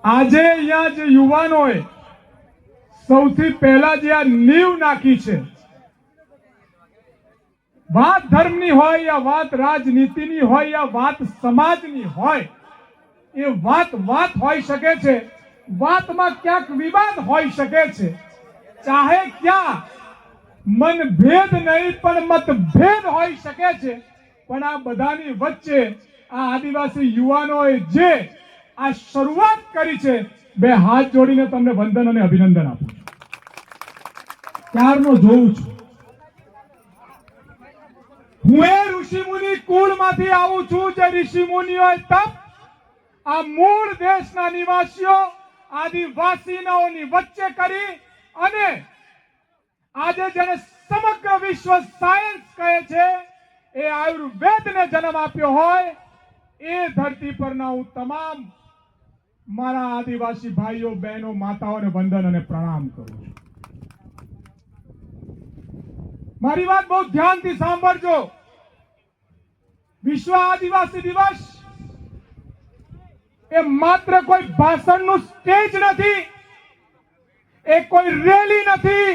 આજે અહીંયા જે યુવાનોએ સૌથી પહેલા જે આ નીવ નાખી છે, વાત ધર્મની હોય યા વાત રાજનીતિની હોય યા વાત સમાજની હોય, એ વાત હોઈ શકે છે, વાતમાં ક્યાંક વિવાદ હોઈ શકે છે, ચાહે ક્યાં મનભેદ નહીં પણ મતભેદ હોઈ શકે છે, પણ આ બધાની વચ્ચે આ આદિવાસી યુવાનોએ જે આ શરૂઆત કરી છે, બે હાથ જોડીને તમને વંદન અને અભિનંદન આપું છું. ક્યારનો જોઉં છું. હું એ ઋષિમુનિ કુળમાંથી આવું છું જે ઋષિમુનિઓએ તપ આ મૂળ દેશના નિવાસીઓ આદિવાસીઓની વચ્ચે કરી અને આજે જેને સમગ્ર વિશ્વ સાયન્સ કહે છે એ આયુર્વેદને જન્મ આપ્યો હોય એ ધરતી પરના હું તમામ મારા આદિવાસી ભાઈઓ બહેનો માતાઓને વંદન અને પ્રણામ કરું છું. મારી વાત બહુ ધ્યાનથી સાંભળજો. વિશ્વ આદિવાસી દિવસ એ માત્ર કોઈ ભાષણનું સ્ટેજ નથી, એ કોઈ રેલી નથી,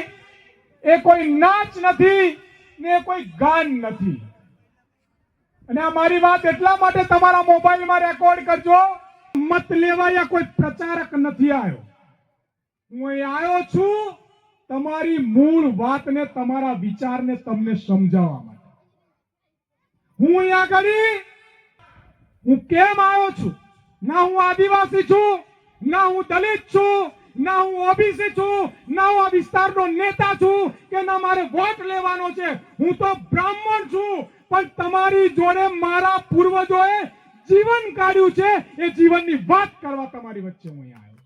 એ કોઈ નાચ નથી ને કોઈ ગાન નથી. અને આ મારી વાત એટલા માટે તમારા મોબાઈલમાં રેકોર્ડ કરજો. મત લેવા યા કોઈ પ્રચારક નથી આવ્યો. હું અહીં આવ્યો છું તમારી મૂળ વાતને, તમારા વિચારને તમને સમજાવવા માટે. હું અહીં આગળ હું કેમ આવ્યો છું? ના હું આદિવાસી છું, ના હું દલિત છું, ના હું ઓબીસી છું, ના હું આ વિસ્તારનો નેતા છું કે ના મારે વોટ લેવાનો છે. હું તો બ્રાહ્મણ છું, પણ તમારી જોડે મારા પૂર્વજોએ જીવન કાઢ્યું છે, એ જીવનની વાત કરવા તમારી વચ્ચે હું અહીંયા આવ્યો.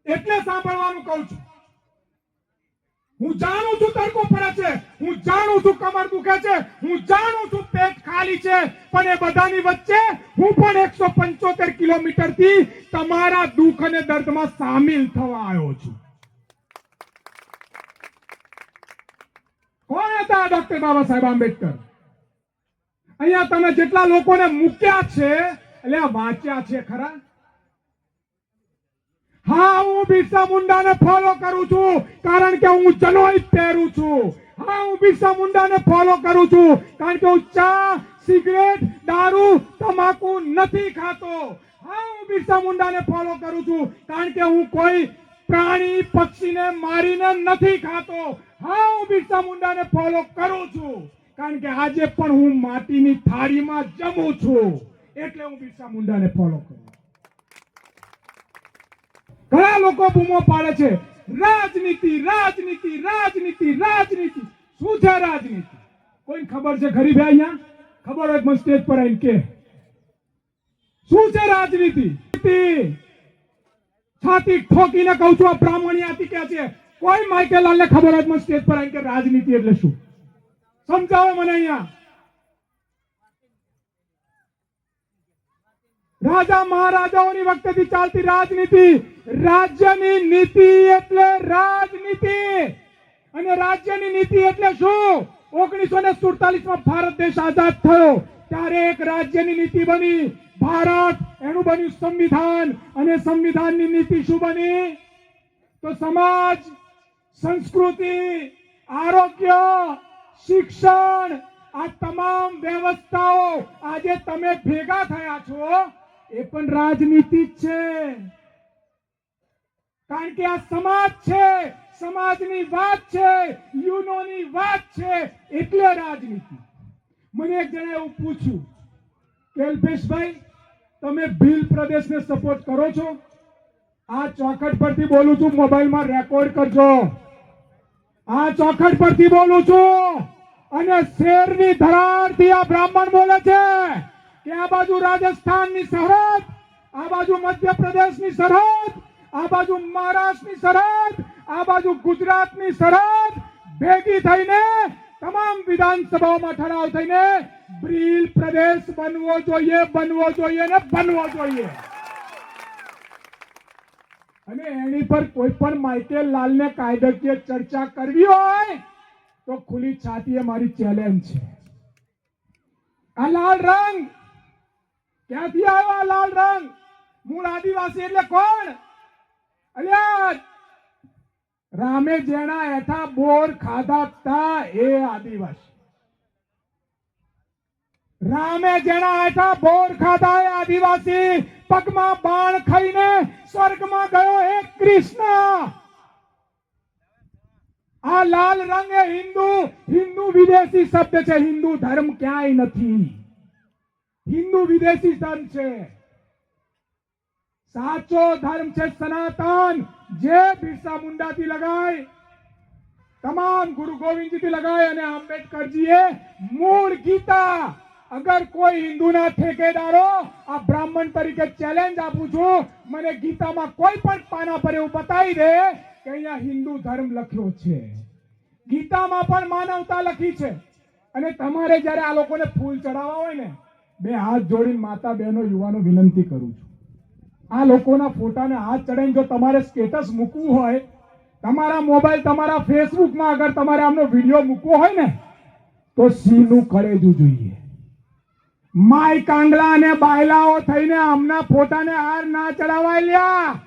એટલે સાંભળવાનું કહું છું. હું જાણું છું તડકો પડે છે, હું જાણું છું કમર દુખે છે, હું જાણું છું પેટ ખાલી છે, પણ એ બધાની વચ્ચે હું પણ 175 કિલોમીટર થી તમારા દુઃખ અને દર્દમાં સામેલ થવા આવ્યો છું. કોણ હતા ડોક્ટર બાબા સાહેબ આંબેડકર? અહીંયા તમે જેટલા લોકોને મૂક્યા છે એટલે આ વાંચ્યા છે ખરા? હા, હું બિરસા મુંડાને ફોલો કરું છું કારણ કે હું જનોઈ પહેરું છું. હા, હું બિરસા મુંડાને ફોલો કરું છું કારણ કે હું ચા, સિગરેટ, દારૂ, તમાકુ નથી ખાતો. હા, હું બિરસા મુંડાને ફોલો કરું છું કારણ કે હું કોઈ પ્રાણી પક્ષીને મારીને નથી ખાતો. હા, હું બિરસા મુંડાને ફોલો કરું છું કારણ કે આજે પણ હું માટીની થાળીમાં જમું છું, એટલે હું બિરસા મુંડાને ફોલો કરું. ઘણા લોકો બૂમો પાડે છે રાજનીતિ, રાજનીતિ, રાજનીતિ, રાજનીતિ. શું છે રાજનીતિ? કોઈ ખબર છે ખરી ભાઈ? અહીંયા ખબર હોય મને સ્ટેજ પર આવીને કે શું છે રાજનીતિ? છાતી ઠોકીને કહું છું, આ બ્રાહ્મણિયાથી કે છે. કોઈ માઇકેલાલ ને ખબર હોય મને સ્ટેજ પર આવીને કે રાજનીતિ એટલે શું? સમજાવો મને. અહીંયા રાજા મહારાજાઓની વખતેથી ચાલતી રાજનીતિ, રાજ્યની નીતિ એટલે રાજનીતિ. અને રાજ્યની નીતિ એટલે શું? 1947માં ભારત દેશ આઝાદ થયો ત્યારે એક રાજ્યની નીતિ બની ભારત, એનું બન્યું સંવિધાન. અને સંવિધાનની નીતિ શું બની? તો સમાજ, સંસ્કૃતિ, આરોગ્ય, શિક્ષણ, આ તમામ વ્યવસ્થાઓ આજે તમે ભેગા થયા છો એ પણ રાજનીતિ જ છે. કારણ કે આ સમાજ છે, સમાજની વાત છે, યુનોની વાત છે, એટલે રાજનીતિ. મને એક જણા એવું પૂછ્યું કે અલ્પેશભાઈ, તમે ભીલ પ્રદેશને સપોર્ટ કરો છો? આ ચોખટ પરથી બોલું છું, મોબાઈલમાં રેકોર્ડ કરજો. આ ચોખટ પરથી બોલું છું અને શેરની ધરારથી આ બ્રાહ્મણ બોલે છે કે આ બાજુ રાજસ્થાનની સરહદ, આ બાજુ મધ્યપ્રદેશની સરહદ, આ બાજુ મહારાષ્ટ્રની સરહદ, આ બાજુ ગુજરાતની સરહદ ભેગી થઈને તમામ વિધાનસભાઓમાં ઠરાવ થઈને ભીલ પ્રદેશ બનવો જોઈએ, બનવો જોઈએ ને બનવો જોઈએ. અને એની પર કોઈ પણ માઇકેલ લાલને કાયદાકીય ચર્ચા કરવી હોય તો ખુલ્લી છાતીએ મારી ચેલેન્જ છે. આ લાલ રંગ ક્યાંથી આવ્યો આ લાલ રંગ? મૂળ આદિવાસી એટલે કોણ? અલ્યા રામે જેના હેઠા બોર ખાધા તા એ આદિવાસી. રામે જેના હેઠા બોર ખાધા એ આદિવાસી. પગમાં બાણ ખાઈને સ્વર્ગમાં ગયો એ કૃષ્ણ. આ લાલ રંગ એ હિન્દુ વિદેશી શબ્દ છે. હિન્દુ ધર્મ ક્યાંય નથી. હિન્દુ વિદેશી ધર્મ છે. સાચો ધર્મ છે સનાતન, જે બિરસા મુંડાથી લગાય, તમામ ગુરુ ગોવિંદજી થી લગાય અને આંબેડકરજીએ મૂળ ગીતા. અગર કોઈ હિન્દુના ઠેકેદારો આ બ્રાહ્મણ તરીકે ચેલેન્જ આપું છું, મને ગીતામાં કોઈ પણ પાના પર એવું બતાવી દે કે અહીંયા હિન્દુ ધર્મ લખ્યો છે. ગીતામાં પણ માનવતા લખી છે. અને તમારે જ્યારે આ લોકોને ફૂલ ચડાવવા હોય ને, બે હાથ જોડીને માતા બહેનો યુવાનો વિનંતી કરું છું, આ લોકોના ફોટાને હાથ ચડાવીને જો તમારે સ્ટેટસ મૂકવું હોય, તમારા મોબાઈલ તમારા ફેસબુકમાં અગર તમારે આમનો વિડીયો મૂકવો હોય ને, તો સીનું કળેજું જોઈએ. માય કાંગલા અને બાયલાઓ થઈને આમના ફોટાને હાર ના ચડાવાય લ્યા.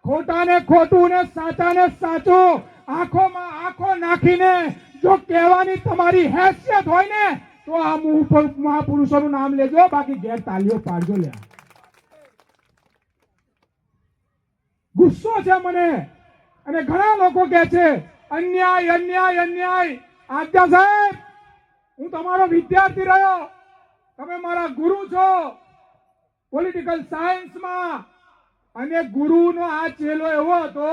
ખોટાને ખોટું ને સાચાને સાચું આંખોમાં આંખો નાખીને જો કહેવાની તમારી હેસિયત હોય ને, તો આ મહાપુરુષોનું નામ લેજો, બાકી ઘેર તાલીઓ પાડજો લ્યા. ગુસ્સો છે મને. અને ઘણા લોકો કહે છે અન્યાય અન્યાય અન્યાય. આજ્ઞા સાહેબ, હું તમારો વિદ્યાર્થી રહ્યો, તમે મારા ગુરુ છો પોલિટિકલ સાયન્સમાં. અને ગુરુનો આ ચેલો એવો હતો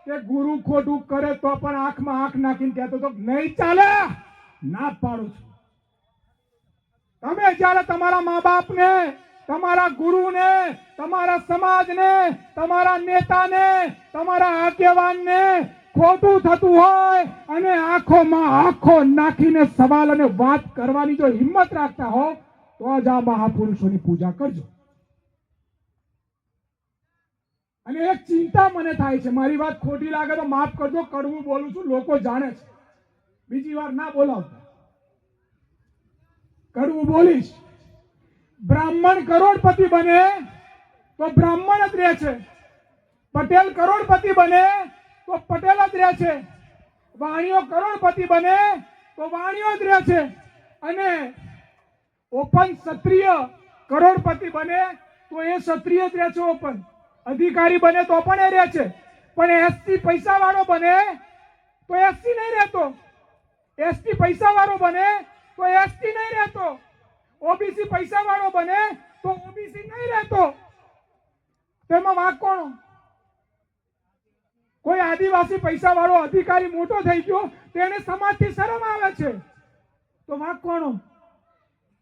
કે ગુરુ ખોટું કરે તો પણ આંખમાં આંખ નાખીને કહેતો તો નહીં ચાલે, ના પાડું છું. તમે જ્યારે તમારા મા બાપને, તમારા ગુરુને, તમારા સમાજને, તમારા નેતાને, તમારા આગેવાનને ખોટું થતું હોય અને આંખોમાં આંખો નાખીને સવાલ અને વાત કરવાની જો હિંમત રાખતા હો, તો જ આ મહાપુરુષોની પૂજા કરજો. અને એક ચિંતા મને થાય છે, મારી વાત ખોટી લાગે તો માફ કરજો, કડવું બોલું છું, લોકો જાણે છે, બીજી વાર ના બોલાવતા, કડવું બોલીશ. બ્રાહ્મણ કરોડપતિ બને તો બ્રાહ્મણ જ રહે છે, પટેલ કરોડપતિ બને તો પટેલ જ રહે છે, વાણિયો કરોડપતિ બને તો વાણિયો જ રહે છે, અને ઓપન ક્ષત્રિય કરોડપતિ બને તો એ ક્ષત્રિય જ રહે છે, ઓપન અધિકારી બને તો પણ એ રહે છે. પણ એસટી પૈસા વાળો બને તો એસટી નહીં રહેતો, એસટી પૈસા વાળો બને તો એસટી નહીં રહેતો, ઓબીસી પૈસા વાળો બને તો ઓબીસી નહીં રહેતો. તેમાં વાંક કોનો? કોઈ આદિવાસી પૈસા વાળો અધિકારી મોટો થઈ ગયો, તેને સમાજથી શરમ આવે છે, તો વાંક કોનો?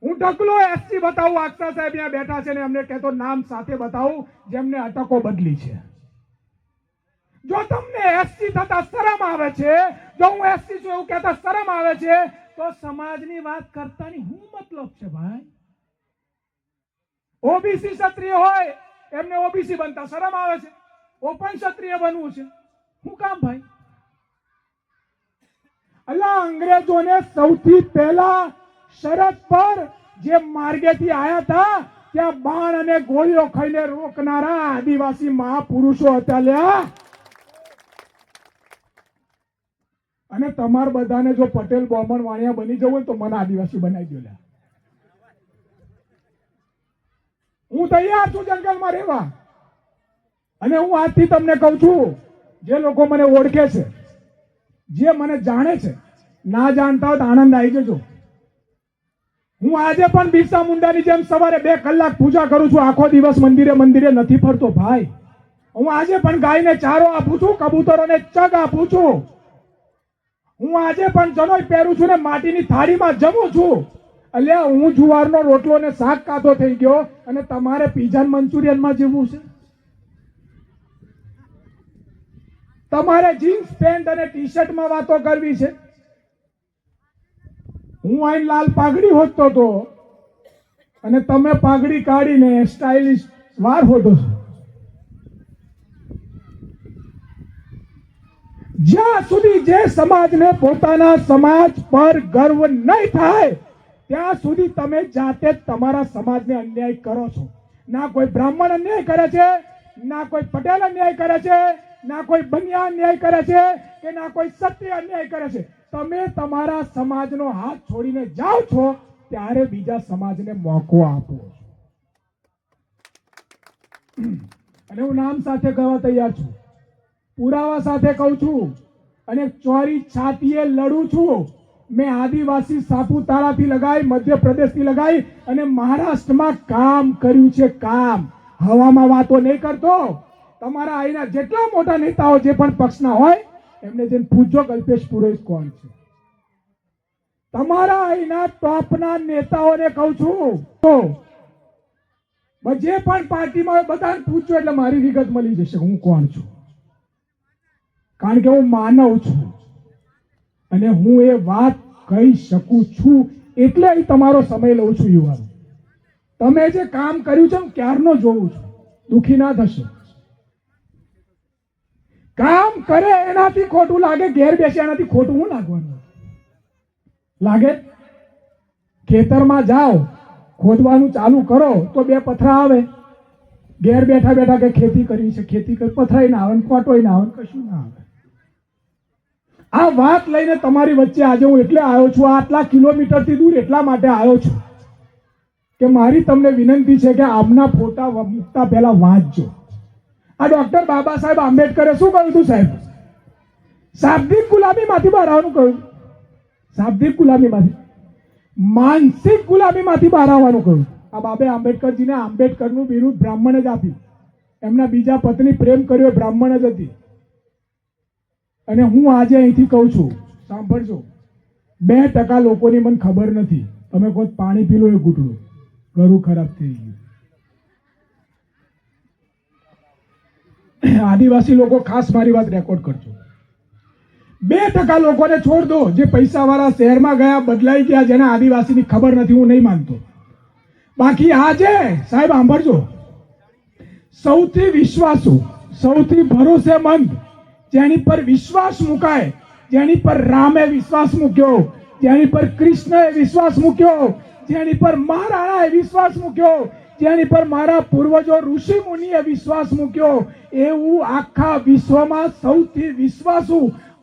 હું ઢગલો એસટી બતાવું, આક્ષા સાહેબ અહીંયા બેઠા છે ને અમને કહેતો નામ સાથે બતાવું જેમને અટકો બદલી છે. જો તમને એસટી થતા શરમ આવે છે, જો હું એસટી છું એવું કહેતા શરમ આવે છે, તો સમાજની વાત કરતાની શું મતલબ છે ભાઈ? ઓબીસી ક્ષત્રિય હોય એમને ઓબીસી બનતા શરમ આવે છે, ઓપન ક્ષત્રિય બનવું છે, શું કામ ભાઈ? અલ્લા, અંગ્રેજોને સૌથી પહેલા શરત પર જે માર્ગેથી આયા હતા ત્યાં બાણ અને ગોળીઓ ખાઈને રોકનારા આદિવાસી મહાપુરુષો હતા લ્યા. અને તમાર બધાને જો પટેલ બ્રાહ્મણ વાણિયા બની જવું હોય તો મને આદિવાસી બનાવી દો લ્યા. હું તૈયાર છું જંગલમાં રહેવા. અને હું આજથી તમને કહું છું, જે લોકો મને ઓળખે છે, જે મને જાણે છે, ના જાણતા હોય તો આનંદ આવી જજો. હું આજે પણ બિરસા મુંડાની જેમ સવારે 2 કલાક પૂજા કરું છું, આખો દિવસ મંદિરે નથી ફરતો ભાઈ. હું આજે પણ ગાયને ચારો આપું છું, કબૂતરોને ચગ આપું છું. હું આજે પણ જનોઈ પહેરું છું ને માટીની થાળીમાં જમું છું. અલ્યા, હું જુવારનો રોટલો ને શાક કાઢો થઈ ગયો અને તમારે પીઝા મંચુરિયનમાં જીવવું છે? તમારે જીન્સ પેન્ટ અને ટી શર્ટમાં વાતો કરવી છે? હું અહીં લાલ પાઘડી હોતો હતો અને તમે પાઘડી કાઢીને સ્ટાઇલિશ વાર હોતો છો. જ્યાં સુધી જે સમાજને પોતાના સમાજ પર ગર્વ નહીં થાય ત્યાં સુધી તમે જાતે જ તમારા સમાજને અન્યાય કરો છો. ના કોઈ બ્રાહ્મણ અન્યાય કરે છે, ના કોઈ પટેલ અન્યાય કરે છે, ના કોઈ બનિયા અન્યાય કરે છે, કે ના કોઈ ક્ષત્રિય અન્યાય કરે છે. તમે તમારા સમાજનો હાથ છોડીને જાઓ છો ત્યારે બીજા સમાજને મોકો આપો છો. અને હું નામ સાથે કહેવા તૈયાર છું, પુરાવા સાથે કહું છું, અને ચોરી છાતીએ લડું છું. મેં આદિવાસી સાપુતારાથી લગાઈ, મધ્યપ્રદેશથી લગાઈ અને મહારાષ્ટ્રમાં કામ કર્યું છે. કામ હવામાં વાતો નહીં કરતો. તમારા અહીંના જેટલા મોટા નેતાઓ જે પણ પક્ષના હોય એમને જેને પૂછજો કલ્પેશ પુરોહિત કોણ છે. તમારા અહીંના ટોપના નેતાઓને કહું છું, તો જે પણ પાર્ટીમાં હોય બધાને પૂછજો એટલે મારી વિગત મળી જશે હું કોણ છું. કારણ કે હું માનવ છું અને હું એ વાત કહી શકું છું એટલે અહીં તમારો સમય લઉં છું. યુવાનો, તમે જે કામ કર્યું છે હું ક્યારનો જોઉં છું, દુખી ના થશો. કામ કરે એનાથી ખોટું લાગે, ઘેર બેસે એનાથી ખોટું હું લાગવાનું લાગે? ખેતરમાં જાઓ, ખોદવાનું ચાલુ કરો તો બે પથરા આવે. ઘેર બેઠા બેઠા કે ખેતી કરવી છે, ખેતી કરી પથરાઈ ના આવે, કોટોય ના આવે, કશું ના આવે. આ વાત લઈને તમારી વચ્ચે આજે હું એટલે આવ્યો છું, આટલા કિલોમીટરથી દૂર એટલા માટે આવ્યો છું કે મારી તમને વિનંતી છે કે આમના ફોટા મૂકતા પહેલા વાંચજો. આ ડોક્ટર બાબા સાહેબ આંબેડકરે શું કહ્યું હતું સાહેબ? શાબ્દિક ગુલામીમાંથી બહાર આવવાનું કહ્યું. શાબ્દિક ગુલામીમાંથી, માનસિક ગુલામીમાંથી બહાર આવવાનું કહ્યું. આ બાબે આંબેડકરજીને આંબેડકરનું બિરુદ બ્રાહ્મણ જ આપ્યું. એમના બીજા પત્ની પ્રેમ કર્યો બ્રાહ્મણ જ હતી. અને હું આજે અહીંથી કહું છું, સાંભળજો, 2% લોકોની મને ખબર નથી. તમે કોઈ પાણી પી લો એ ઘૂંટડું, ઘરું ખરાબ થઈ ગયું. આદિવાસી લોકો ખાસ મારી વાત રેકોર્ડ કરજો. 2% લોકોને છોડ દો, જે પૈસા વાળા શહેરમાં ગયા, બદલાઈ ગયા, જેને આદિવાસીની ખબર નથી, હું નહીં માનતો. બાકી આજે સાહેબ સાંભળજો, સૌથી વિશ્વાસુ, સૌથી ભરોસેમંદ, જેની પર વિશ્વાસ મુકાય, જેની પર રામે વિશ્વાસ મૂક્યો, જેની પર કૃષ્ણએ વિશ્વાસ મૂક્યો, જેની પર મહારાણાએ વિશ્વાસ મૂક્યો, જેની પર મારા પૂર્વજો ઋષિ મુનિએ વિશ્વાસ મૂક્યો, એવું આખા વિશ્વમાં સૌથી વિશ્વાસુ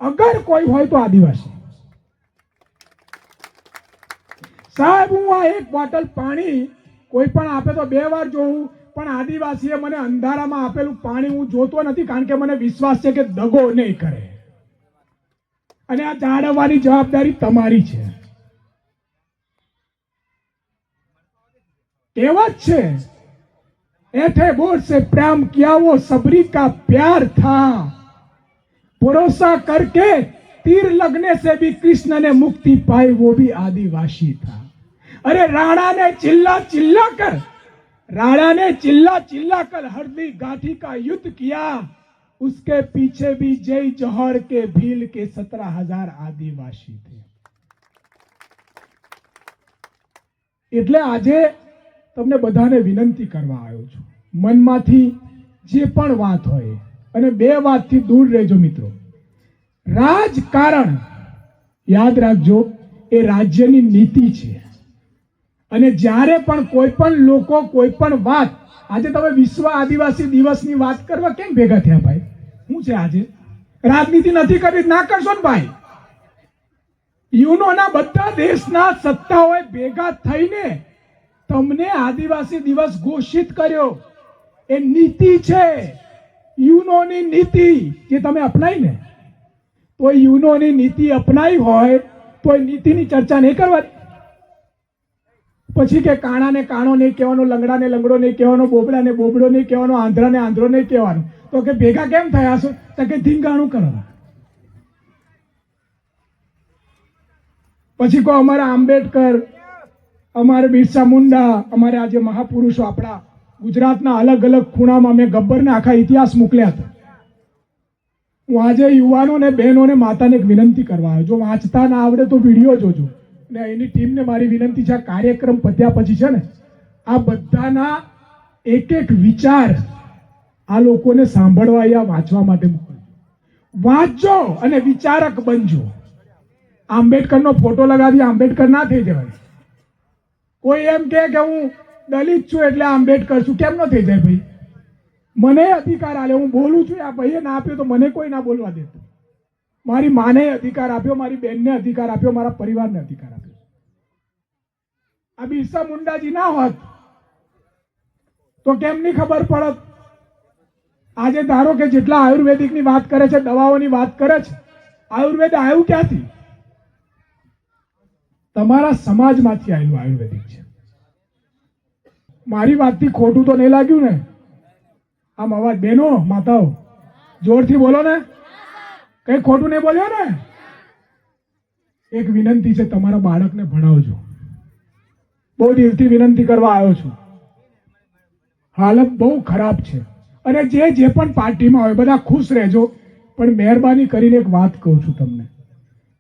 અગર કોઈ હોય તો આદિવાસી. સાહેબ, હું આ એક બોટલ પાણી કોઈ પણ આપે તો 2 વાર જોઉં, પણ આદિવાસીએ મને અંધારામાં આપેલું પાણી હું જોતો નથી, કારણ કે મને વિશ્વાસ છે કે દગો નહીં કરે. અને આ જાળવવાની જવાબદારી તમારી છે. કહેવત છે, ऐठे बोर से प्रेम किया वो सबरी का प्यार था, भरोसा करके तीर लगने से भी कृष्ण ने मुक्ति पाई, वो भी आदिवासी था. अरे राणा ने चिल्ला चिल्ला कर हरदी गांठी का युद्ध किया, उसके पीछे भी जय जौहर के भील के 17,000 आदिवासी थे. એટલે આજે તમને બધાને વિનંતી કરવા આવ્યો છું, મનમાંથી જે પણ વાત હોય, અને 2 વાતથી દૂર રહેજો મિત્રો. રાજકારણ યાદ રાખજો, એ રાજ્યની નીતિ છે. અને જ્યારે પણ કોઈ પણ લોકો કોઈ પણ વાત, આજે તમે વિશ્વ આદિવાસી દિવસની વાત કરવા કેમ ભેગા થયા ભાઈ? શું છે આજે? રાજનીતિ નથી કરવી, ના કરશો ને ભાઈ. યુનોના બધા દેશના સત્તાઓએ ભેગા થઈને તમને આદિવાસી દિવસ ઘોષિત કર્યો. એ નીતિ છે, યુનોની નીતિ, જે તમે અપનાવી ને. તો યુનોની નીતિ અપનાવી હોય તો એ નીતિની ચર્ચા નહીં કરવાની. પછી કે કાણાને કાણો નહીં કહેવાનો, લંગડાને લંગડો નહીં કહેવાનો, બોબડાને બોબડો નહીં કહેવાનો, આંધ્રાને આંધ્રો નહીં કહેવાનો. તો કે ભેગા કેમ થયા છો? તો કે ધીંગાણું કરવા. પછી કહો અમારા આંબેડકર, અમારે બિરસા મુંડા, અમારે આજે મહાપુરુષો આપણા ગુજરાતના અલગ અલગ ખૂણામાં મેં ગબ્બરને આખા ઇતિહાસ મોકલ્યા હતા. હું આજે યુવાનોને, બહેનોને, માતાને એક વિનંતી કરવા આવ્યો. જો વાંચતા ના આવડે તો વિડીયો જોજો. અને એની ટીમને મારી વિનંતી છે, આ કાર્યક્રમ પત્યા પછી છે ને, આ બધાના એક એક વિચાર આ લોકોને સાંભળવા યા વાંચવા માટે મોકલજો. વાંચજો અને વિચારક બનજો. આંબેડકરનો ફોટો લગાવી આંબેડકર ના થઈ જવાય. કોઈ એમ કે હું દલિત છું એટલે આંબેડકર છું કેમ ન થઈ જાય ભાઈ? મને અધિકાર આલે, હું બોલું છું, આ ભાઈએ ના આપ્યો તો મને કોઈ ના બોલવા દેતું. મારી માને અધિકાર આપ્યો, મારી બહેનને અધિકાર આપ્યો, મારા પરિવારને અધિકાર આપ્યો. આ બિરસા મુંડાજી ના હોત તો કેમની ખબર પડત? આજે ધારો કે જેટલા આયુર્વેદિકની વાત કરે છે, દવાઓની વાત કરે છે, આયુર્વેદ આવ્યું ક્યાંથી? તમારા સમાજમાંથી આવેલું આયુર્વેદિક છે. મારી વાતથી ખોટું તો નહીં લાગ્યું ને? આમ અવાજ, બહેનો માતાઓ જોરથી બોલો ને, કઈ ખોટું નહીં બોલ્યો ને? એક વિનંતી છે, તમારા બાળકને ભણાવજો. બહુ દિલથી વિનંતી કરવા આવ્યો છું. હાલત બહુ ખરાબ છે અને જે પણ પાર્ટીમાં હોય બધા ખુશ રહેજો, પણ મહેરબાની કરીને એક વાત કહું છું તમને,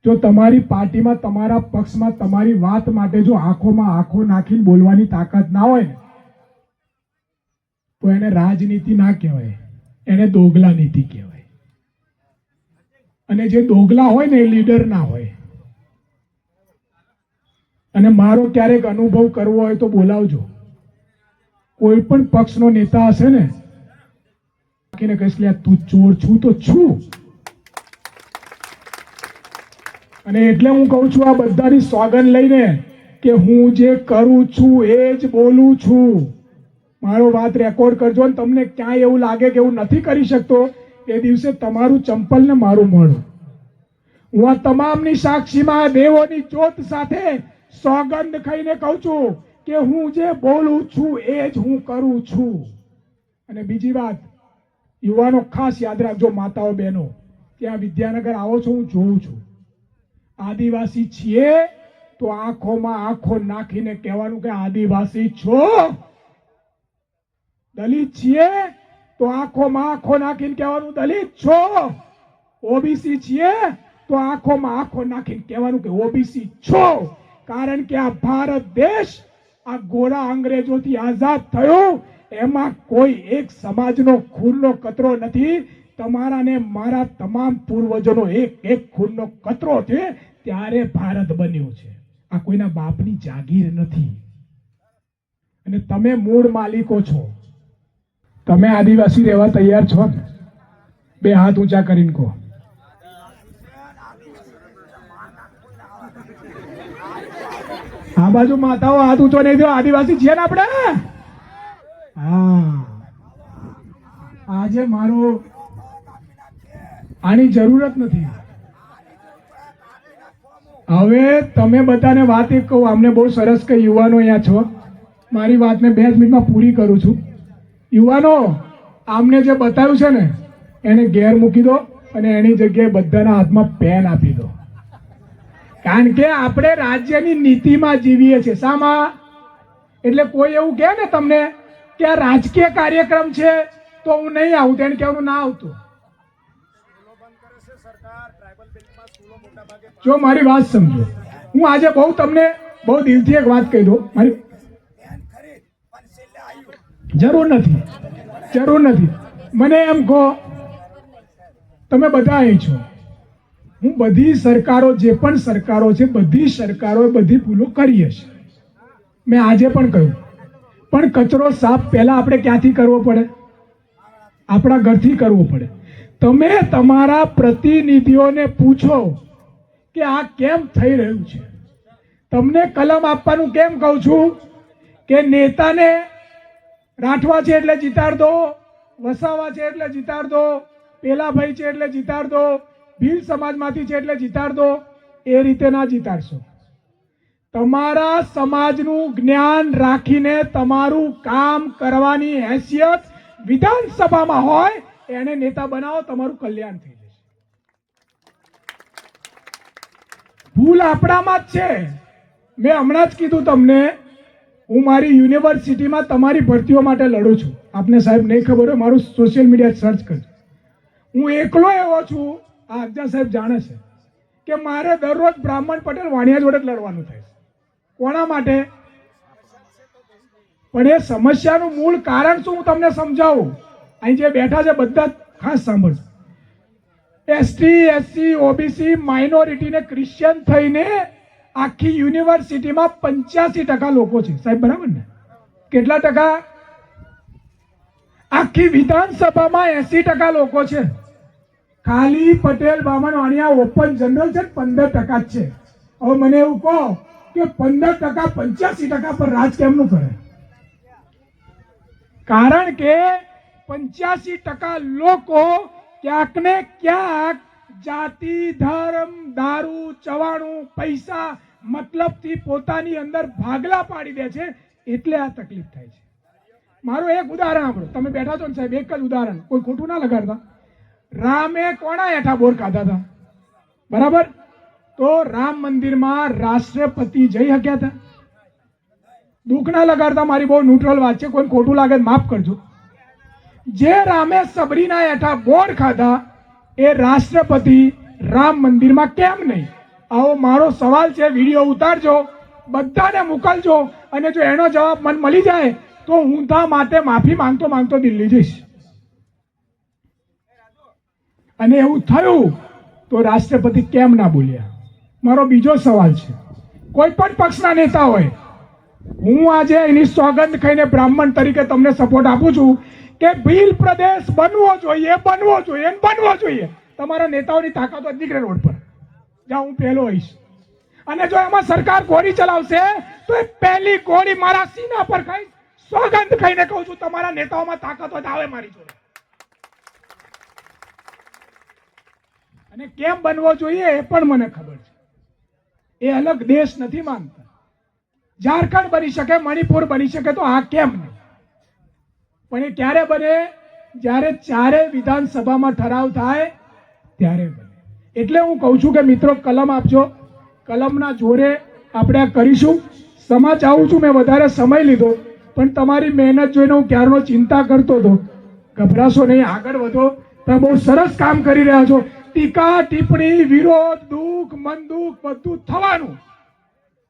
જો તમારી પાર્ટીમાં, તમારા પક્ષમાં તમારી વાત માટે જો આંખોમાં આંખો નાખીને બોલવાની તાકાત ના હોય ને, તો એને રાજનીતિ ના કહેવાય, એને દોગલા નીતિ કહેવાય. અને જે દોગલા હોય ને એ લીડર ના હોય. અને મારો ક્યારેક અનુભવ કરવો હોય તો બોલાવજો. કોઈ પણ પક્ષનો નેતા હશે ને, કહીશ કે તું ચોર છું તો છું. અને એટલે હું કહું છું, આ બધાની સોગંદ લઈને કે હું જે કરું છું એ જ બોલું છું. મારો વાત રેકોર્ડ કરજો, અને તમને ક્યાંય એવું લાગે કે હું નથી કરી શકતો, એ દિવસે તમારું ચંપલ ને મારું મોઢું. હું આ તમામની સાક્ષીમાં દેવોની જ્યોત સાથે સોગંદ ખાઈને કહું છું કે હું જે બોલું છું એ જ હું કરું છું. અને બીજી વાત, યુવાનો ખાસ યાદ રાખજો, માતાઓ બહેનો, ત્યાં વિદ્યાનગર આવો છો, હું જોઉં છું. આદિવાસી છીએ તો આંખોમાં આંખો નાખીને કહેવાનું કે આદિવાસી છો. દલિત છીએ તો આંખોમાં આંખો નાખીને કહેવાનું દલિત છો. ઓબીસી છીએ તો આંખોમાં આંખો નાખીને કહેવાનું કે ઓબીસી છો. કારણ કે આ ભારત દેશ આ ગોરા અંગ્રેજોથી આઝાદ થયો, એમાં કોઈ એક સમાજનો ખૂનનો કતરો નથી. તમારા ને મારા તમામ પૂર્વજોનો એક એક ખૂનનો કતરો છે, ત્યારે ભારત બન્યું છે. આ કોઈના બાપની જાગીર નથી. અને તમે મૂળ માલિકો છો. તમે આદિવાસી રહેવા તૈયાર છો ને? બે હાથ ઊંચા કરીને કહો. આ બાજુ માતાઓ હાથ ઊંચો નહીં દો. આદિવાસી છીએ ને આપણે? હા, આજે મારો આની જરૂરત નથી. હવે તમે બધાને વાત એક કહું, અમને બહુ સરસ કે યુવાનો અહીંયા છો. મારી વાતને 2 મિનિટમાં પૂરી કરું છું. યુવાનો, આમને જે બતાવ્યું છે ને એને ઘેર મૂકી દો અને એની જગ્યાએ બધાના હાથમાં પેન આપી દો. કારણ કે આપણે રાજ્યની નીતિમાં જીવીએ છીએ. શામાં? એટલે કોઈ એવું કહે ને તમને કે આ રાજકીય કાર્યક્રમ છે તો હું નહીં આવું, તેને કહેવાનું ના આવતું. જો મારી વાત સમજો, હું આજે તમને બહુ દિલથી એક વાત કહી દઉં. મારી જરૂર નથી. મને એમ કહો, તમે બધા અહીં છો, હું બધી સરકારો, જે પણ સરકારો છે, બધી સરકારોએ બધી ભૂલો કરી હશે. મેં આજે પણ કહ્યું, પણ કચરો સાફ પહેલા આપણે ક્યાંથી કરવો પડે? આપણા ઘરથી કરવો પડે. તમે તમારા પ્રતિનિધિઓને પૂછો કે આ કેમ થઈ રહ્યું છે. તમને કલમ આપવાનું કેમ કહું છું કે નેતાને રાઠવા છે એટલે જીતાડ દો, વસાવા છે એટલે જીતાડ દો, પેલા ભાઈ છે એટલે જીતાડ દો, ભીલ સમાજમાંથી છે એટલે જીતાડ દો. એ રીતે ના જીતાડશો. તમારા સમાજનું જ્ઞાન રાખીને તમારું કામ કરવાની હેસિયત વિધાનસભામાં હોય એને નેતા બનાવો, તમારું કલ્યાણ થઈ જશે. ભૂલ આપણામાં જ છે. મેં હમણાં જ કીધું તમને, હું મારી યુનિવર્સિટીમાં તમારી ભરતીઓ માટે લડું છું. આપને સાહેબ નહીં ખબર હોય, મારું સોશિયલ મીડિયા સર્ચ કરજો. હું એકલો એવો છું, આ અજ્જા સાહેબ જાણે છે કે મારે દરરોજ બ્રાહ્મણ પટેલ વાણિયા જોડે જ લડવાનું થાય. કોના માટે? પણ એ સમસ્યાનું મૂળ કારણ શું હું તમને સમજાવું. અહીં જે બેઠા છે બધા ખાસ સાંભળજો. એસટી, એસસી, ઓબીસી, માઇનોરિટીને ક્રિશ્ચિયન થઈને આખી યુનિવર્સિટીમાં 85% લોકો છે. સાહેબ બરાબર ને? કેટલા ટકા? આખી વિધાનસભામાં 80% લોકો છે. ખાલી પટેલ બામણ વાણિયા ઓપન જનરલ છે 15% જ છે. હવે મને એવું કહો કે 15% 85% પર રાજ કેમનું કરે? કારણ કે 85% લોકો ક્યાંક ને ક્યાંક જાતિ, ધર્મ, દારૂ, ચવાણું, પૈસા મતલબથી પોતાની અંદર ભાગલા પાડી દે છે, એટલે આ તકલીફ થાય છે. મારું એક ઉદાહરણ આપણો, તમે બેઠા છો ને સાહેબ, એક જ ઉદાહરણ, કોઈ ખોટું ના લગાડતા. રામે કોના હેઠા બોર ખાધા હતા? બરાબર? તો રામ મંદિરમાં રાષ્ટ્રપતિ જઈ શક્યા હતા? દુઃખ ના લગાડતા, મારી બહુ ન્યુટ્રલ વાત છે, કોઈ ખોટું લાગે માફ કરજો. જે રામે સબરીના હેઠા બોર ખાધા એ રાષ્ટ્રપતિ રામ મંદિરમાં કેમ નહીં? આવો મારો સવાલ છે. વિડીયો ઉતારજો, બધાને મોકલજો, અને જો એનો જવાબ મને મળી જાય તો હું તા માટે માફી માંગતો માંગતો દિલ્હી જઈશ. અને એવું થયું તો રાષ્ટ્રપતિ કેમ ના બોલ્યા? મારો બીજો સવાલ છે. કોઈ પણ પક્ષના નેતા હોય, હું આજે એની સોગંદ ખાઈને બ્રાહ્મણ તરીકે તમને સપોર્ટ આપું છું કે ભીલ પ્રદેશ બનવો જોઈએ, બનવો જોઈએ, બનવો જોઈએ. તમારા નેતાઓની તાકાત હોય નીકળે રોડ પર, જ્યાં હું પહેલો હોઈશ. અને જો એમાં સરકાર ગોળી ચલાવશે તો એ પહેલી ગોળી મારા સીના પર ખાઈશ. સોગંદ ખાઈને કહું છું, તમારા નેતાઓમાં તાકાત હોય તો આવે મારી જોડે. અને કેમ બનવો જોઈએ એ પણ મને ખબર છે. એ અલગ દેશ નથી માનતા. ઝારખંડ બની શકે, મણિપુર બની શકે, તો આ કેમ નહીં? પણ એ ક્યારે બને? જ્યારે ચારે વિધાનસભામાં ઠરાવ થાય ત્યારે બને. એટલે હું કહું છું કે મિત્રો, કલમ આપજો, કલમના જોરે આપણે આ કરીશું. સમા ચાહું છું, મેં વધારે સમય લીધો, પણ તમારી મહેનત જોઈને હું ક્યારનો ચિંતા કરતો હતો. ગભરાશો નહીં, આગળ વધો. તમે બહુ સરસ કામ કરી રહ્યા છો. ટીકા, ટિપ્પણી, વિરોધ, દુઃખ, મન દુઃખ બધું થવાનું,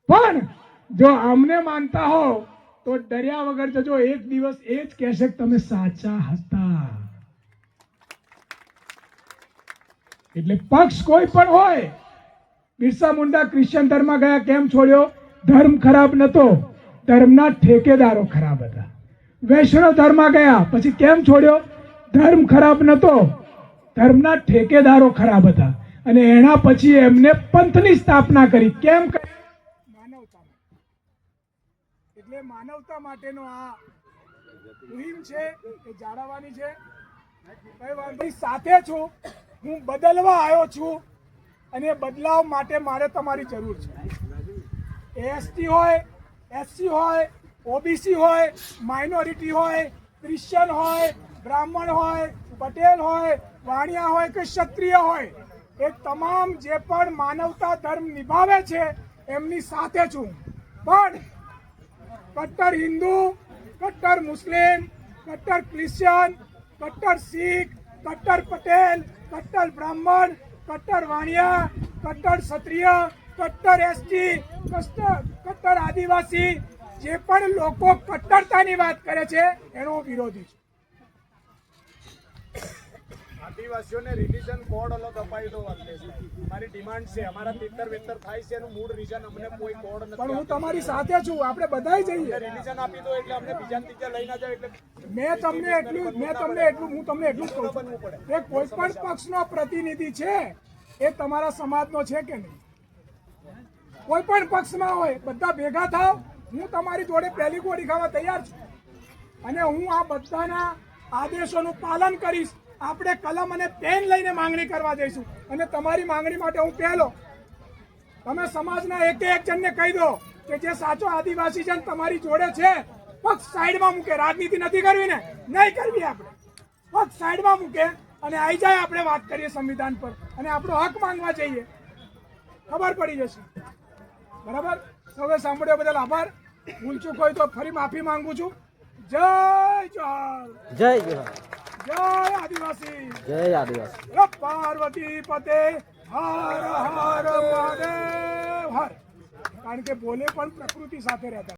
પણ જો અમને માનતા હો તો ડર્યા વગર જજો. એક દિવસ એ જ કહેશે કે તમે સાચા હતા. એટલે પક્ષ કોઈ પણ હોય, બિરસા મુંડા ક્રિશ્ચિયન ધર્મ ગયા, કેમ છોડ્યો? ધર્મ ખરાબ નતો, ધર્મના ઠેકેદારો ખરાબ હતા. વૈષ્ણવ ધર્મ ગયા, પછી કેમ છોડ્યો? ધર્મ ખરાબ નતો, ધર્મના ઠેકેદારો ખરાબ હતા. અને એના પછી એમને પંથની સ્થાપના કરી. કેમ કરી? માનવતા. એટલે માનવતા માટેનો આ મુહિમ છે એ જાળવવાની છે. કઈ વાંધો સાથે છું, હું બદલવા આવ્યો છું, અને બદલાવ માટે મારે તમારી જરૂર છે. એસટી હોય, એસસી હોય, ઓબીસી હોય, માઇનોરિટી હોય, ક્રિશ્ચિયન હોય, બ્રાહ્મણ હોય, પટેલ હોય, વાણિયા હોય કે ક્ષત્રિય હોય, એ તમામ જે પણ માનવતા ધર્મ નિભાવે છે એમની સાથે છું. પણ કટ્ટર હિન્દુ, કટ્ટર મુસ્લિમ, કટ્ટર ક્રિશ્ચિયન, કટ્ટર શીખ, કટ્ટર પટેલ, કટ્ટર બ્રાહ્મણ, કટ્ટર વાણિયા, કટ્ટર ક્ષત્રિય, કટ્ટર એસટી, કટ્ટર આદિવાસી, જે પણ લોકો કટ્ટરતાની વાત કરે છે એનો વિરોધી છે. આદિવાસીઓને રિલિજન કોડ અલગ અપાઈ દો. મારી ડિમાન્ડ છે. અમારા 73 થાય છે એનું મૂળ રીઝન અમને કોઈ કોડ નથી. પણ હું તમારી સાથે છું, આપણે બધાય જઈએ. રિલિજન આપી દો એટલે અમને બીજા ત્રીજા લઈ ના જાય. એટલે હું તમને એટલું કહું છું કે કોઈ પણ પક્ષનો પ્રતિનિધિ છે એ તમારા સમાજનો છે કે નહીં? કોઈ પણ પક્ષમાં હોય, બધા ભેગા થાવ. હું તમારી જોડે પહેલી ગોળી ખાવા તૈયાર છું, અને હું આ બધાના આદેશોનું પાલન કરીશ. આપણે કલમ અને પેન લઈને માંગણી કરવા જઈશું, અને તમારી માંગણી માટે હું પહેલો. તમે સમાજના એક જણને કહી દો કે જે સાચો આદિવાસી છે તમારી જોડે છે, પક્ષ સાઈડમાં મૂકે. રાજનીતિ નથી કરવી ને? નહીં કરવી. આપણે પક્ષ સાઈડમાં મૂકે અને આવી જાય, આપણે વાત કરીએ સંવિધાન પર, અને આપણો હક માંગવા જઈએ. ખબર પડી જશે. બરાબર? સૌએ સાંભળ્યો બદલ આભાર. ભૂલચૂક હોય તો ફરી માફી માંગુ છું. જય જોહાર. જય જોહાર. જય આદિવાસી. જય આદિવાસી. પાર્વતી પતે હર હર મહાદેવ હર. કારણ કે બોલે પણ પ્રકૃતિ સાથે રહેતા.